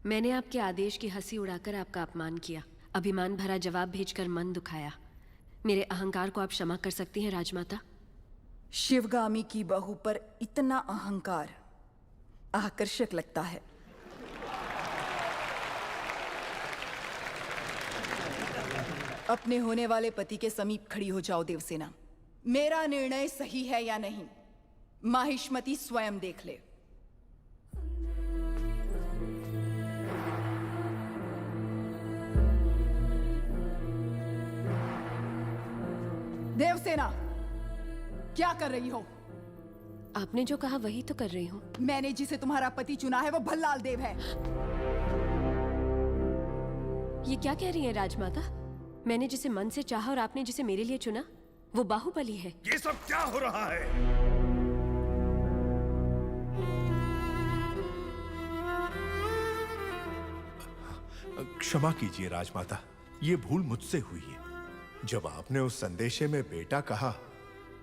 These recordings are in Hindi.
मैंने आपके आदेश की हंसी उड़ाकर आपका अपमान किया, अभिमान भरा जवाब भेजकर मन दुखाया। मेरे अहंकार को आप क्षमा कर सकती हैं राजमाता? शिवगामी की बहू पर इतना अहंकार आकर्षक लगता है। अपने होने वाले पति के समीप खड़ी हो जाओ देवसेना। मेरा निर्णय सही है या नहीं, माहिष्मति स्वयं देख ले। देवसेना, क्या कर रही हो? आपने जो कहा वही तो कर रही हूँ। मैंने जिसे तुम्हारा पति चुना है वो भल्लाल देव है। ये क्या कह रही हैं राजमाता? मैंने जिसे मन से चाहा और आपने जिसे मेरे लिए चुना वो बाहुबली है। ये सब क्या हो रहा है? क्षमा कीजिए राजमाता, ये भूल मुझसे हुई है। जब आपने उस संदेशे में बेटा कहा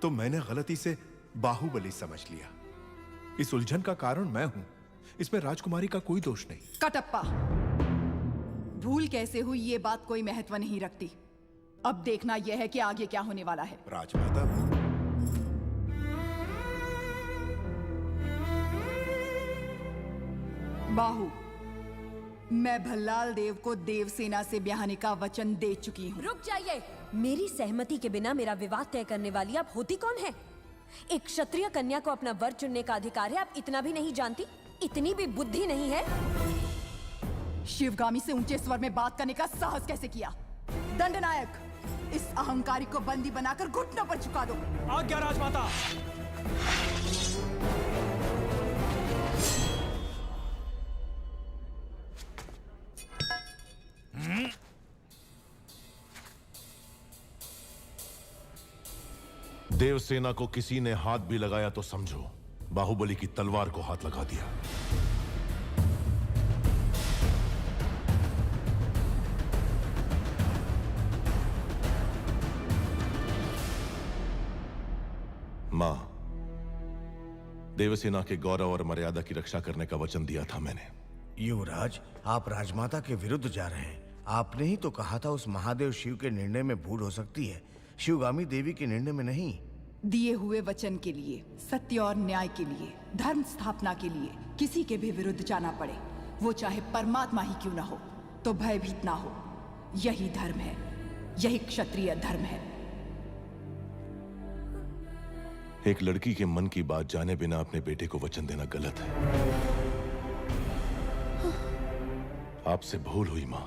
तो मैंने गलती से बाहुबली समझ लिया। इस उलझन का कारण मैं हूं, इसमें राजकुमारी का कोई दोष नहीं। कटप्पा, भूल कैसे हुई ये बात कोई महत्व नहीं रखती। अब देखना यह है कि आगे क्या होने वाला है। राजमाता, बाहु, मैं भल्लाल देव को देवसेना से ब्याहने का वचन दे चुकी हूँ। रुक जाइए। मेरी सहमति के बिना मेरा विवाह तय करने वाली आप होती कौन है? एक क्षत्रिय कन्या को अपना वर चुनने का अधिकार है, आप इतना भी नहीं जानती? इतनी भी बुद्धि नहीं है? शिवगामी से ऊंचे स्वर में बात करने का साहस कैसे किया? दंडनायक, इस अहंकारी को बंदी बनाकर घुटनों पर झुका दो। आज्ञा राजमाता। देवसेना को किसी ने हाथ भी लगाया तो समझो बाहुबली की तलवार को हाथ लगा दिया। मां, देवसेना के गौरव और मर्यादा की रक्षा करने का वचन दिया था मैंने। युवराज, आप राजमाता के विरुद्ध जा रहे हैं। आपने ही तो कहा था उस महादेव शिव के निर्णय में भूल हो सकती है, शिवगामी देवी के निर्णय में नहीं। दिए हुए वचन के लिए, सत्य और न्याय के लिए, धर्म स्थापना के लिए किसी के भी विरुद्ध जाना पड़े, वो चाहे परमात्मा ही क्यों ना हो, तो भयभीत ना हो। यही धर्म है, यही क्षत्रिय धर्म है। एक लड़की के मन की बात जाने बिना अपने बेटे को वचन देना गलत है। आपसे भूल हुई मां।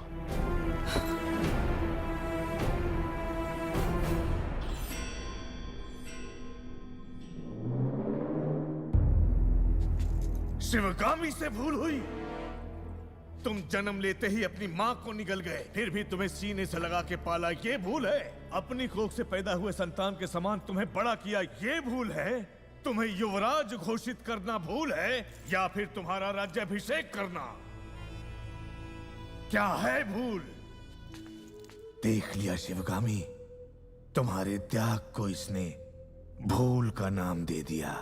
शिवगामी से भूल हुई? तुम जन्म लेते ही अपनी मां को निगल गए, फिर भी तुम्हें सीने से लगा के पाला, ये भूल है? अपनी कोख से पैदा हुए संतान के समान तुम्हें बड़ा किया, ये भूल है? तुम्हें युवराज घोषित करना भूल है, या फिर तुम्हारा राज्याभिषेक करना? क्या है भूल? देख लिया शिवगामी, तुम्हारे त्याग को इसने भूल का नाम दे दिया।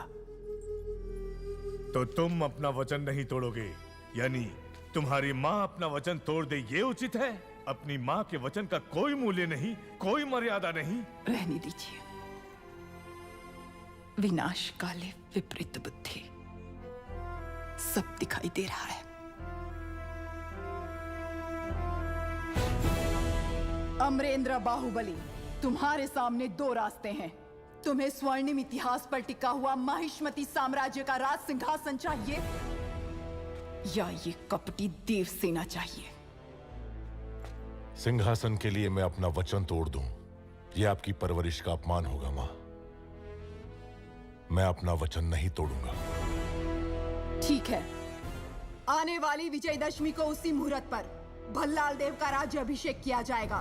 तो तुम अपना वचन नहीं तोड़ोगे, यानी तुम्हारी मां अपना वचन तोड़ दे, ये उचित है? अपनी मां के वचन का कोई मूल्य नहीं, कोई मर्यादा नहीं। रहने दीजिए। विनाश काले विपरीत बुद्धि, सब दिखाई दे रहा है। अमरेंद्र बाहुबली, तुम्हारे सामने दो रास्ते हैं। तुम्हें स्वर्णिम इतिहास पर टिका हुआ माहिष्मति साम्राज्य का राज सिंहासन चाहिए, या ये कपटी देवसेना चाहिए? सिंहासन के लिए मैं अपना वचन तोड़ दूं, यह आपकी परवरिश का अपमान होगा मां। मैं अपना वचन नहीं तोड़ूंगा। ठीक है, आने वाली विजयदशमी को उसी मुहूर्त पर भल्लाल देव का राज्य अभिषेक किया जाएगा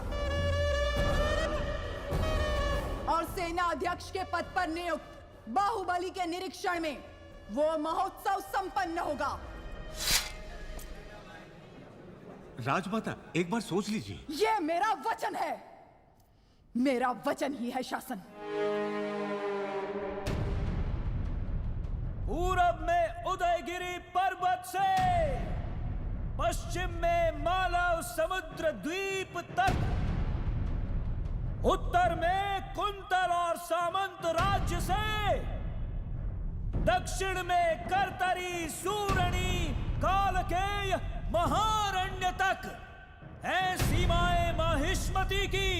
और सेना अध्यक्ष के पद पर नियुक्त बाहुबली के निरीक्षण में वो महोत्सव संपन्न होगा। राजमाता, एक बार सोच लीजिए। ये मेरा वचन है, मेरा वचन ही है शासन। पूरब में उदयगिरी पर्वत से पश्चिम में मालव समुद्र द्वीप तक, उत्तर में कुंतल और सामंत राज्य से, दक्षिण में करतरी सूरणी कालकेय महारण्य तक है सीमाएं माहिष्मति की,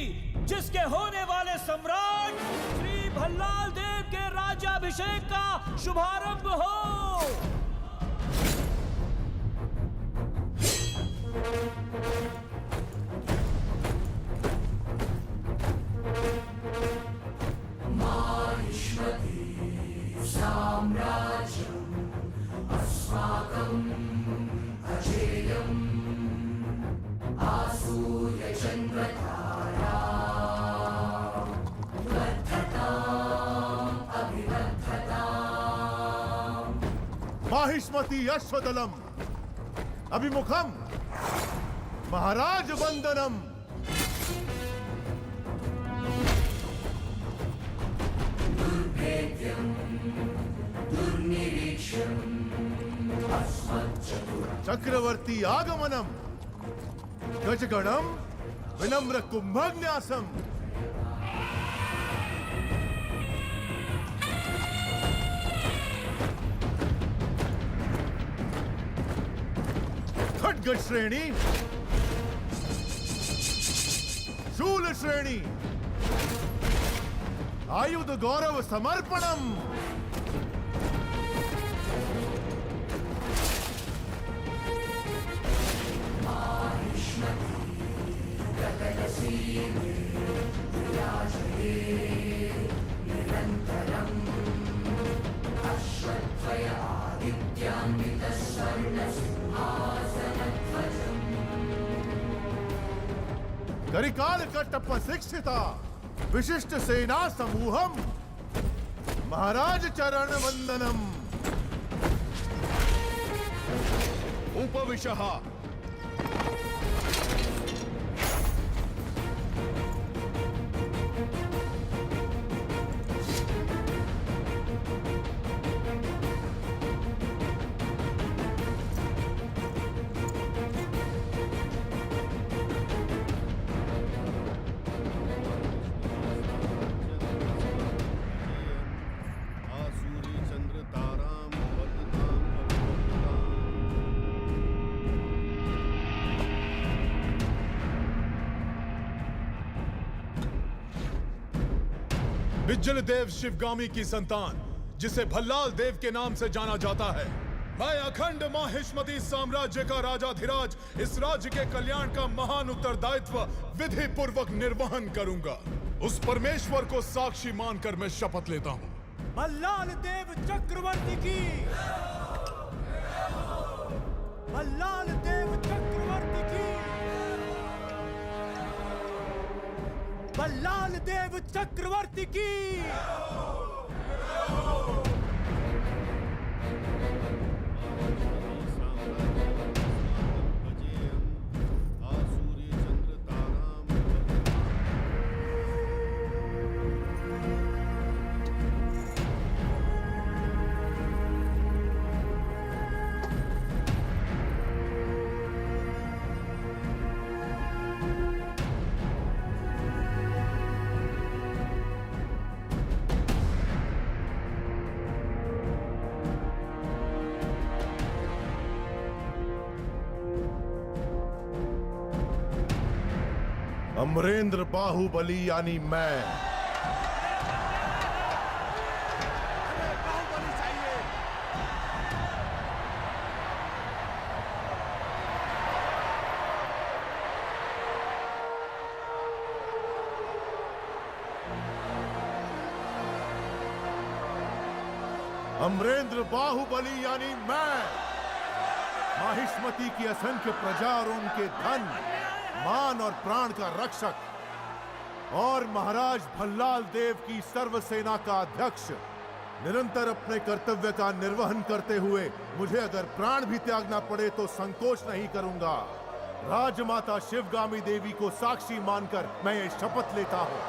जिसके होने वाले सम्राट श्री भल्लाल देव के राज्याभिषेक का शुभारंभ हो। माहिष्मती अश्वदलम अभिमुखम महाराज वंदनम। चक्रवर्ती आगमनम गजगणम विनम्र कुंभन्यासम। खड्ग श्रेणी शूल श्रेणी आयुध गौरव समर्पणम। करिकाल कट्टप शिक्षिता विशिष्ट सेना समूहम महाराज चरण वंदनम। उपविशः बिज्जल देव शिवगामी की संतान, जिसे भल्लाल देव के नाम से जाना जाता है। मैं अखंड माहिष्मती साम्राज्य का राजाधिराज इस राज्य के कल्याण का महान उत्तरदायित्व विधि पूर्वक निर्वहन करूंगा। उस परमेश्वर को साक्षी मानकर मैं शपथ लेता हूँ। भल्लाल देव चक्रवर्ती की, भल्लाल देव चक्रवर्ती की, भल्लाल देव चक्रवर्ती की। अमरेंद्र बाहुबली यानी मैं अमरेंद्र बाहुबली यानी मैं माहिष्मती की असंख्य प्रजा और उनके धन मान और प्राण का रक्षक और महाराज भल्लाल देव की सर्व सेना का अध्यक्ष निरंतर अपने कर्तव्य का निर्वहन करते हुए मुझे अगर प्राण भी त्यागना पड़े तो संकोच नहीं करूंगा। राजमाता शिवगामी देवी को साक्षी मानकर मैं ये शपथ लेता हूं।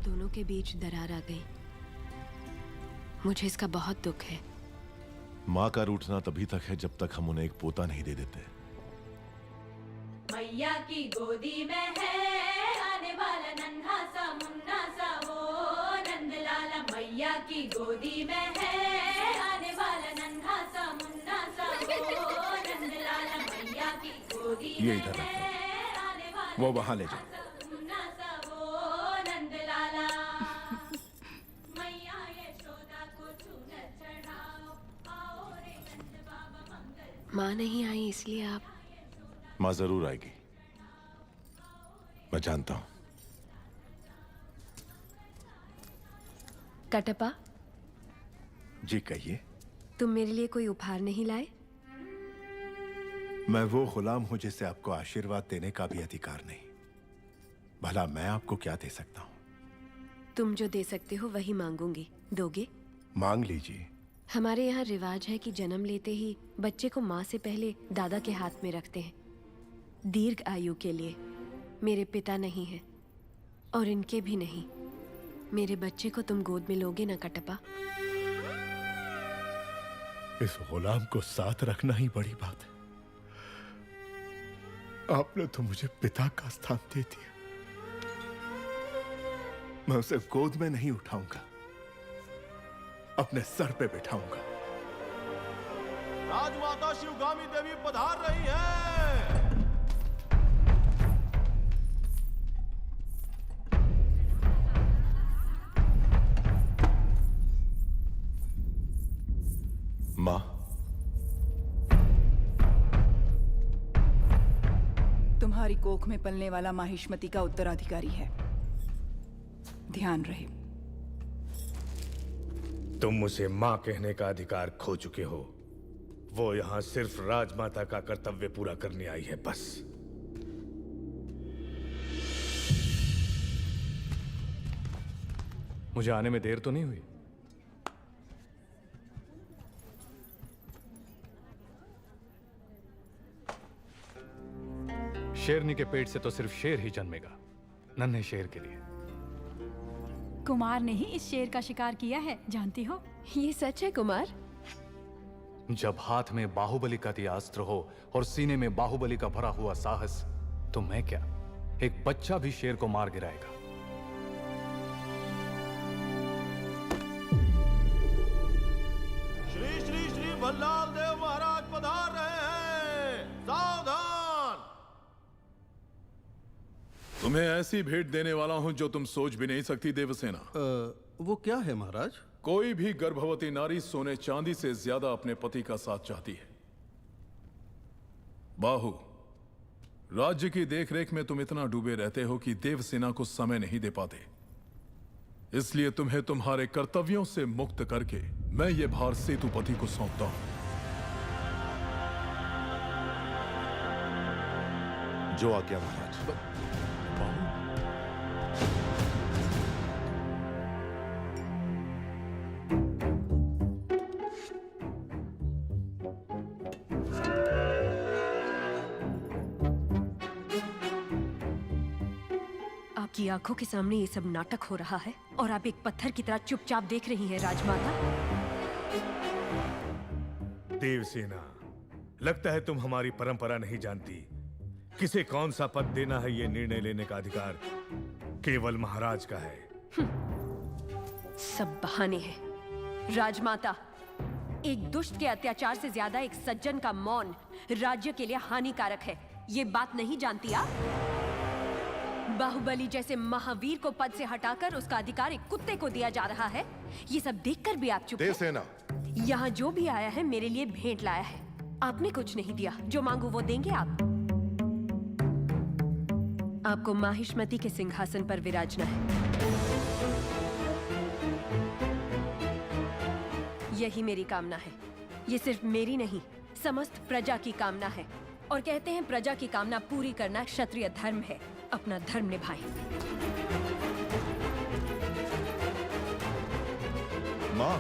दोनों के बीच दरार आ गई। मुझे इसका बहुत दुख है। माँ का रूठना तभी तक है जब तक हम उन्हें एक पोता नहीं दे देते। मैया की गोदी में है आने वाला नन्हा सा मुन्ना सा वो नंदलाला। मैया की गोदी में है आने वाला नन्हा सा मुन्ना सा वो नंदलाला। मैया की गोदी ये में इधर रखो। है आने वाला वो वहां ले जाओ। मुन्ना सा वो नंदलाला। मैया यशोदा को चूनर चढ़ाओ, आओ रे नंद बाबा मंगल। माँ नहीं आई इसलिए आप। माँ जरूर आएगी, मैं जानता हूं। कटप्पा, जी कहिए। तुम मेरे लिए कोई उपहार नहीं लाए? मैं वो गुलाम हूं जिसे आपको आशीर्वाद देने का भी अधिकार नहीं। भला मैं आपको क्या दे सकता हूं? तुम जो दे सकते हो वही मांगूंगी। दोगे? मांग लीजिए। हमारे यहाँ रिवाज है कि जन्म लेते ही बच्चे को माँ से पहले दादा के हाथ में रखते हैं, दीर्घ आयु के लिए। मेरे पिता नहीं है और इनके भी नहीं। मेरे बच्चे को तुम गोद में लोगे ना कटप्पा? इस गुलाम को साथ रखना ही बड़ी बात है। आपने तो मुझे पिता का स्थान दे दिया। मैं उसे गोद में नहीं उठाऊंगा, अपने सर पे बिठाऊंगा। राजमाता शिवगामी देवी पधार रही है। माँ, तुम्हारी कोख में पलने वाला माहिष्मति का उत्तराधिकारी है। ध्यान रहे। तुम उसे माँ कहने का अधिकार खो चुके हो। वो यहाँ सिर्फ राजमाता का कर्तव्य पूरा करने आई है, बस। मुझे आने में देर तो नहीं हुई? शेरनी के पेट से तो सिर्फ शेर ही जन्मेगा, नन्हे शेर के लिए। कुमार ने ही इस शेर का शिकार किया है, जानती हो? ये सच है कुमार? जब हाथ में बाहुबली का दिया अस्त्र हो और सीने में बाहुबली का भरा हुआ साहस, तो मैं क्या, एक बच्चा भी शेर को मार गिराएगा। श्री श्री श्री भल्लाल देव महाराज पधार रहे हैं। सावधान! तुम्हें ऐसी भेंट देने वाला हूं जो तुम सोच भी नहीं सकती देवसेना। वो क्या है महाराज? कोई भी गर्भवती नारी सोने चांदी से ज्यादा अपने पति का साथ चाहती है। बाहु, राज्य की देखरेख में तुम इतना डूबे रहते हो कि देवसेना को समय नहीं दे पाते। इसलिए तुम्हें तुम्हारे कर्तव्यों से मुक्त करके मैं ये भार सेतुपति को सौंपता हूं। जो आज्ञा महाराज। आपकी आंखों के सामने ये सब नाटक हो रहा है और आप एक पत्थर की तरह चुपचाप देख रही हैं राजमाता। देवसेना, लगता है तुम हमारी परंपरा नहीं जानती। किसे कौन सा पद देना है, ये निर्णय लेने का अधिकार केवल महाराज का है। सब बहाने हैं। राजमाता, एक दुष्ट के अत्याचार से ज्यादा एक सज्जन का मौन राज्य के लिए हानिकारक है। ये बात नहीं जानती आप? बाहुबली जैसे महावीर को पद से हटाकर उसका अधिकार एक कुत्ते को दिया जा रहा है। ये सब देखकर भी आप चुप हैं? देवसेना, यहाँ जो भी आया है मेरे लिए भेंट लाया है। आपने कुछ नहीं दिया, जो मांगू वो देंगे आप। आपको माहिष्मति के सिंहासन पर विराजना है। यही मेरी कामना है। ये सिर्फ मेरी नहीं, समस्त प्रजा की कामना है। और कहते हैं प्रजा की कामना पूरी करना क्षत्रिय धर्म है। अपना धर्म निभाएं। माँ,